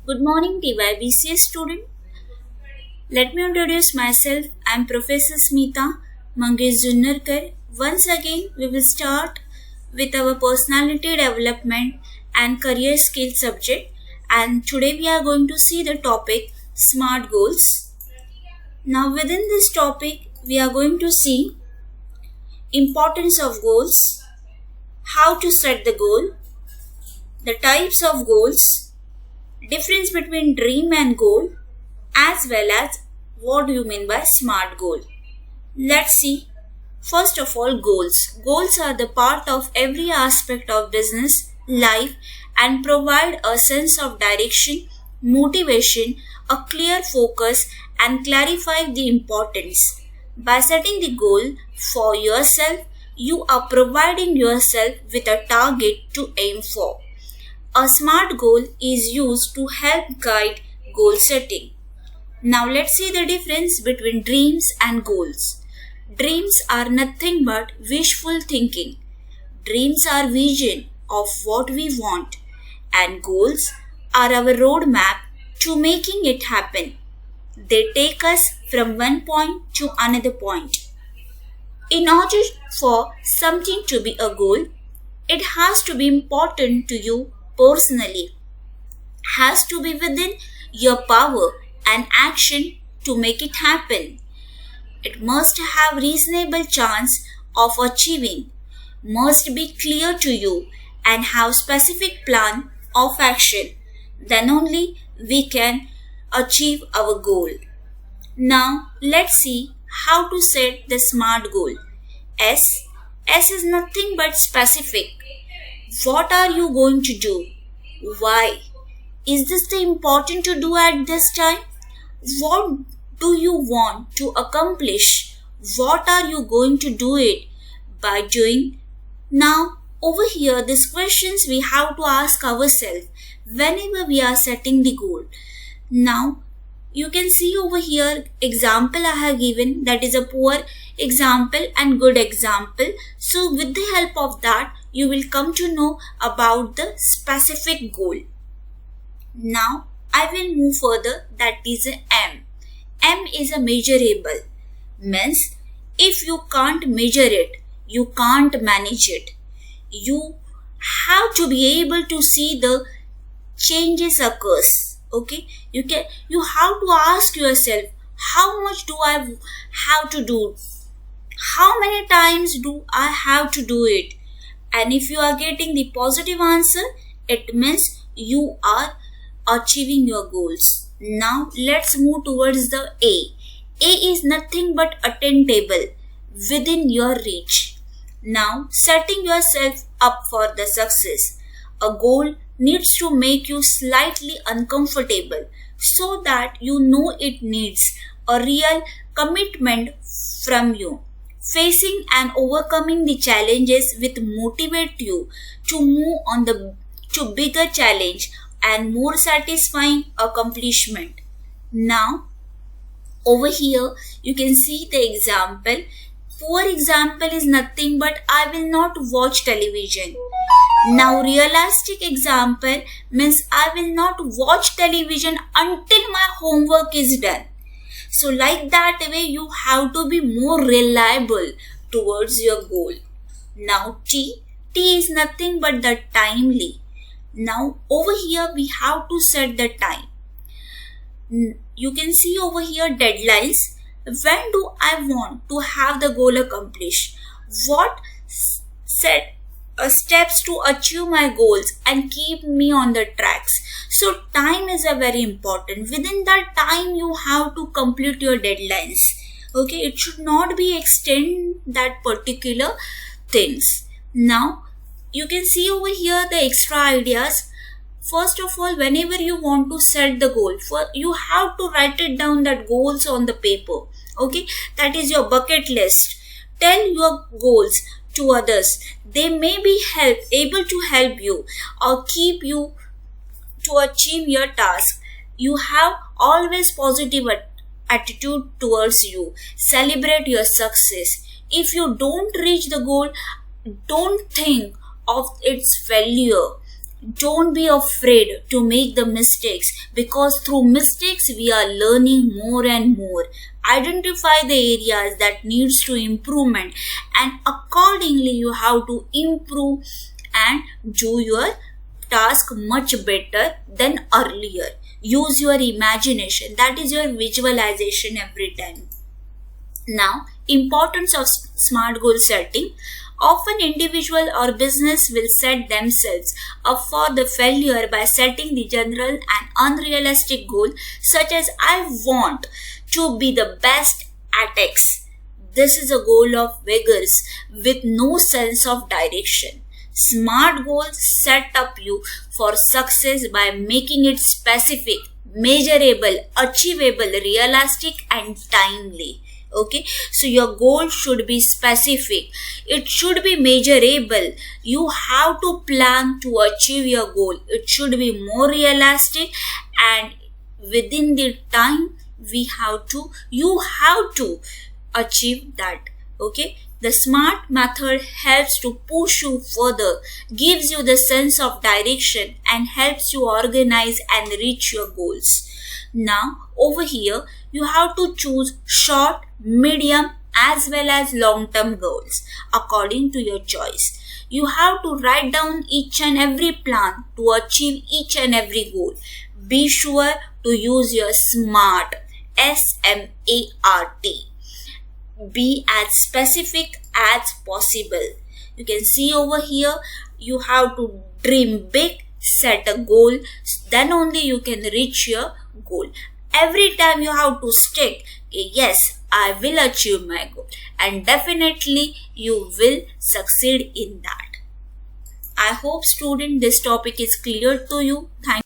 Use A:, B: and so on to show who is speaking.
A: Good morning, TYBCS student. Let me introduce myself. I am Professor Smita Mangesh Junnarkar. Once again, we will start with our personality development and career skill subject. And today we are going to see the topic SMART goals. Now, within this topic, we are going to see importance of goals, how to set the goal, the types of goals, difference between dream and goal, as well as what do you mean by SMART goal. Let's see. First of all, goals. Goals are the part of every aspect of business, life, and provide a sense of direction, motivation, a clear focus, and clarify the importance. By setting the goal for yourself, you are providing yourself with a target to aim for. A SMART goal is used to help guide goal setting. Now let's see the difference between dreams and goals. Dreams are nothing but wishful thinking. Dreams are vision of what we want, and goals are our roadmap to making it happen. They take us from one point to another point. In order for something to be a goal, it has to be important to you personally, has to be within your power and action to make it happen. It must have reasonable chance of achieving, must be clear to you and have specific plan of action. Then only we can achieve our goal. Now let's see how to set the SMART goal. S. S is nothing but specific. What are you going to do? Why? Is this the important to do at this time? What do you want to accomplish? What are you going to do it by doing? Now, over here, these questions we have to ask ourselves whenever we are setting the goal. Now, you can see over here example I have given, that is a poor example and good example. So with the help of that, you will come to know about the specific goal. Now I will move further, that is M. M is a measurable. Means if you can't measure it, you can't manage it. You have to be able to see the changes occurs. Okay, you have to ask yourself, how much do I have to do? How many times do I have to do it? And if you are getting the positive answer, it means you are achieving your goals. Now let's move towards the A. A is nothing but attainable, within your reach. Now setting yourself up for the success. A goal needs to make you slightly uncomfortable so that you know it needs a real commitment from you. Facing and overcoming the challenges will motivate you to move on to bigger challenge and more satisfying accomplishment. Now, over here you can see the example. Poor example is nothing but I will not watch television. Now realistic example means I will not watch television until my homework is done. So like that way you have to be more reliable towards your goal. Now T is nothing but the timely. Now over here we have to set the time. You can see over here deadlines. When do I want to have the goal accomplished? What set steps to achieve my goals and keep me on the tracks? So time is a very important. Within that time you have to complete your deadlines. Okay, it should not be extend that particular things. Now you can see over here the extra ideas. First of all, whenever you want to set the goal, you have to write it down, that goals on the paper. Okay, that is your bucket list. Tell your goals to others. They may be able to help you or keep you to achieve your task. You have always positive attitude towards you. Celebrate your success. If you don't reach the goal, don't think of its failure. Don't be afraid to make the mistakes, because through mistakes we are learning more and more. Identify the areas that needs to improvement, and accordingly you have to improve and do your task much better than earlier. Use your imagination, that is your visualization every time. Now, importance of smart goal setting. Often individual or business will set themselves up for the failure by setting the general and unrealistic goal, such as I want to be the best at X. This is a goal of beggars with no sense of direction. Smart goals set up you for success by making it specific, measurable, achievable, realistic, and timely. Okay, so your goal should be specific, it should be measurable. You have to plan to achieve your goal. It should be more realistic, and within the time you have to achieve that. Okay, the smart method helps to push you further, gives you the sense of direction, and helps you organize and reach your goals. Now, over here, you have to choose short, medium, as well as long-term goals according to your choice. You have to write down each and every plan to achieve each and every goal. Be sure to use your SMART, SMART. Be as specific as possible. You can see over here, you have to dream big, set a goal, then only you can reach your goal. Every time you have to stick, yes, I will achieve my goal, and definitely you will succeed in that. I hope, student, this topic is clear to you. Thank